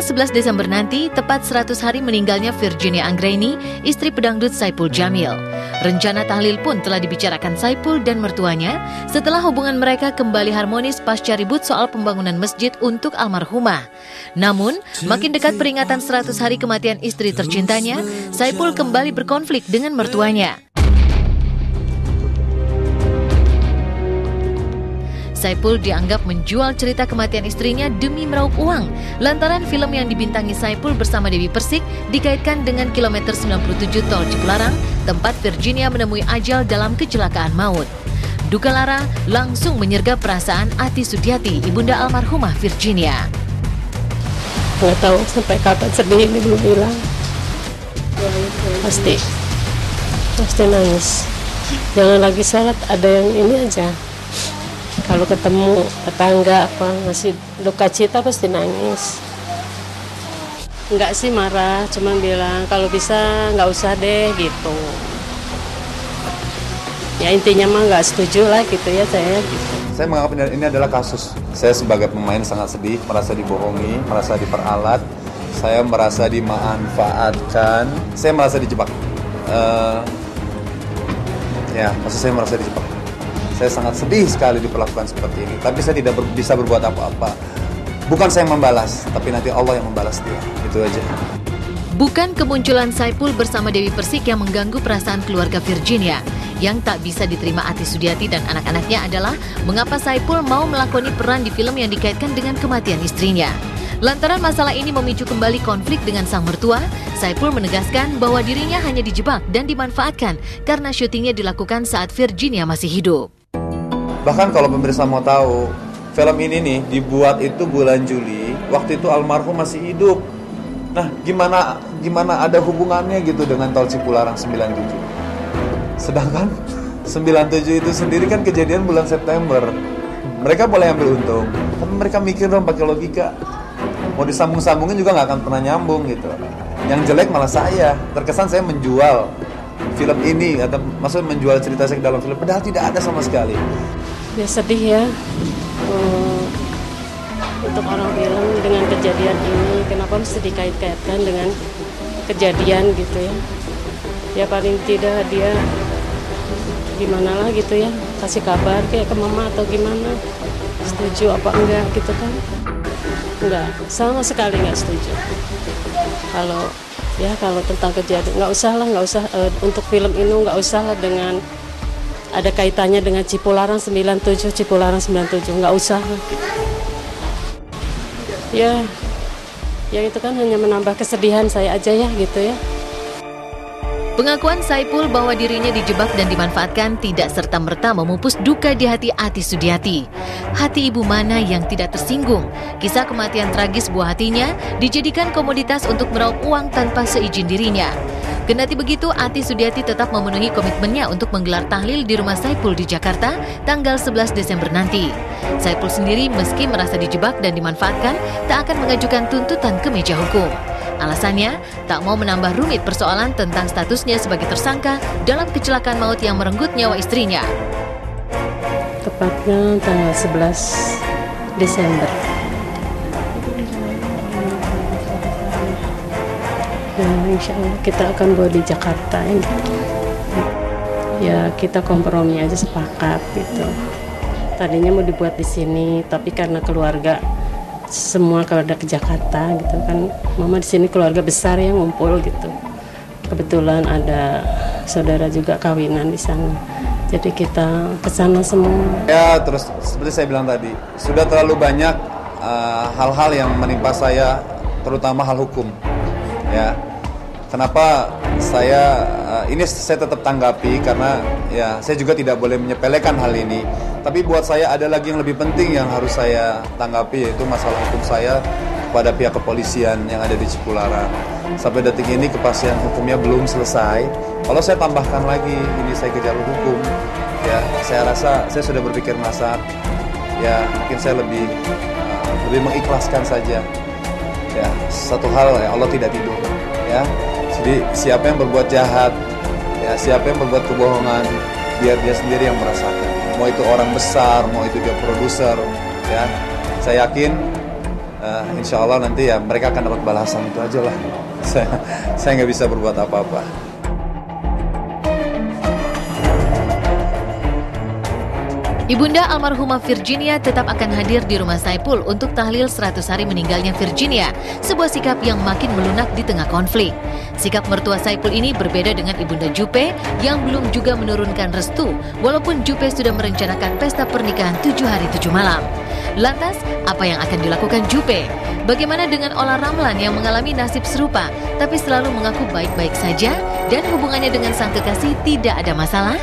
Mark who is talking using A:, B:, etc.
A: Tanggal 11 Desember nanti, tepat 100 hari meninggalnya Virginia Anggraini, istri pedangdut Saipul Jamil. Rencana tahlil pun telah dibicarakan Saipul dan mertuanya setelah hubungan mereka kembali harmonis pasca ribut soal pembangunan masjid untuk almarhumah. Namun, makin dekat peringatan 100 hari kematian istri tercintanya, Saipul kembali berkonflik dengan mertuanya. Saipul dianggap menjual cerita kematian istrinya demi meraup uang, lantaran film yang dibintangi Saipul bersama Dewi Persik dikaitkan dengan kilometer 97 tol Cipularang, tempat Virginia menemui ajal dalam kecelakaan maut. Duka lara langsung menyergap perasaan Ati Sudiati, ibunda almarhumah Virginia.
B: Nggak tahu sampai kapan sedih ini belum hilang. Pasti nangis. Jangan lagi sholat, ada yang ini aja. Kalau ketemu tetangga apa masih duka cita pasti nangis. Enggak sih marah, cuman bilang kalau bisa nggak usah deh gitu. Ya intinya mah nggak setuju lah gitu ya saya. Gitu.
C: Saya menganggap ini adalah kasus. Saya sebagai pemain sangat sedih, merasa dibohongi, merasa diperalat, saya merasa dimanfaatkan, saya merasa dijebak. Maksud saya merasa dijebak. Saya sangat sedih sekali diperlakukan seperti ini. Tapi saya tidak bisa berbuat apa-apa. Bukan saya yang membalas, tapi nanti Allah yang membalas dia. Itu aja.
A: Bukan kemunculan Saipul bersama Dewi Persik yang mengganggu perasaan keluarga Virginia. Yang tak bisa diterima Ati Sudiati dan anak-anaknya adalah mengapa Saipul mau melakoni peran di film yang dikaitkan dengan kematian istrinya. Lantaran masalah ini memicu kembali konflik dengan sang mertua, Saipul menegaskan bahwa dirinya hanya dijebak dan dimanfaatkan karena syutingnya dilakukan saat Virginia masih hidup.
C: Bahkan kalau pemirsa mau tahu, film ini nih dibuat itu bulan Juli, waktu itu almarhum masih hidup. Nah, gimana ada hubungannya gitu dengan tol Cipularang 97? Sedangkan 97 itu sendiri kan kejadian bulan September. Mereka boleh ambil untung, tapi mereka mikir dong pakai logika. Mau disambung-sambungin juga nggak akan pernah nyambung gitu. Yang jelek malah saya, terkesan saya menjual film ini atau maksudnya menjual cerita saya ke dalam film, padahal tidak ada sama sekali.
B: Ya sedih ya. Untuk orang film dengan kejadian ini, kenapa mesti dikait-kaitkan dengan kejadian gitu ya? Ya paling tidak dia gimana lah gitu ya, kasih kabar kayak ke mama atau gimana, setuju apa enggak gitu kan? Enggak, sama sekali enggak setuju. Kalau tentang kejadian nggak usah untuk film ini nggak usah lah dengan ada kaitannya dengan Cipularang 97, nggak usah. Ya itu kan hanya menambah kesedihan saya aja ya gitu ya.
A: Pengakuan Saipul bahwa dirinya dijebak dan dimanfaatkan tidak serta-merta memupus duka di hati Ati Sudiati. Hati ibu mana yang tidak tersinggung? Kisah kematian tragis buah hatinya dijadikan komoditas untuk meraup uang tanpa seizin dirinya. Kendati begitu, Ati Sudiati tetap memenuhi komitmennya untuk menggelar tahlil di rumah Saipul di Jakarta tanggal 11 Desember nanti. Saipul sendiri meski merasa dijebak dan dimanfaatkan, tak akan mengajukan tuntutan ke meja hukum. Alasannya, tak mau menambah rumit persoalan tentang statusnya sebagai tersangka dalam kecelakaan maut yang merenggut nyawa istrinya.
B: Tepatnya tanggal 11 Desember. Ya, insya Allah kita akan bawa di Jakarta ini. Ya kita kompromi aja sepakat gitu. Tadinya mau dibuat di sini, tapi karena keluarga semua kalau udah ke Jakarta gitu kan, mama di sini keluarga besar yang ngumpul gitu. Kebetulan ada saudara juga kawinan di sana, jadi kita ke sana semua.
C: Ya terus seperti saya bilang tadi, sudah terlalu banyak hal-hal yang menimpa saya, terutama hal hukum. Ya, kenapa saya tetap tanggapi karena ya saya juga tidak boleh menyepelekan hal ini. Tapi buat saya ada lagi yang lebih penting yang harus saya tanggapi, yaitu masalah hukum saya kepada pihak kepolisian yang ada di Cipularang. Sampai detik ini kepastian hukumnya belum selesai. Kalau saya tambahkan lagi, ini saya kejar hukum. Ya, saya rasa saya sudah berpikir masak. Ya, mungkin saya lebih mengikhlaskan saja. Ya, satu hal ya, Allah tidak tidur. Ya, jadi siapa yang berbuat jahat, ya siapa yang berbuat kebohongan, biar dia sendiri yang merasakan. Mau itu orang besar, mau itu dia produser, ya saya yakin insya Allah nanti ya mereka akan dapat balasan, itu aja lah. Saya nggak bisa berbuat apa-apa.
A: Ibunda almarhumah Virginia tetap akan hadir di rumah Saipul untuk tahlil 100 hari meninggalnya Virginia, sebuah sikap yang makin melunak di tengah konflik. Sikap mertua Saipul ini berbeda dengan Ibunda Jupe yang belum juga menurunkan restu, walaupun Jupe sudah merencanakan pesta pernikahan 7 hari 7 malam. Lantas, apa yang akan dilakukan Jupe? Bagaimana dengan Ola Ramlan yang mengalami nasib serupa, tapi selalu mengaku baik-baik saja dan hubungannya dengan sang kekasih tidak ada masalah?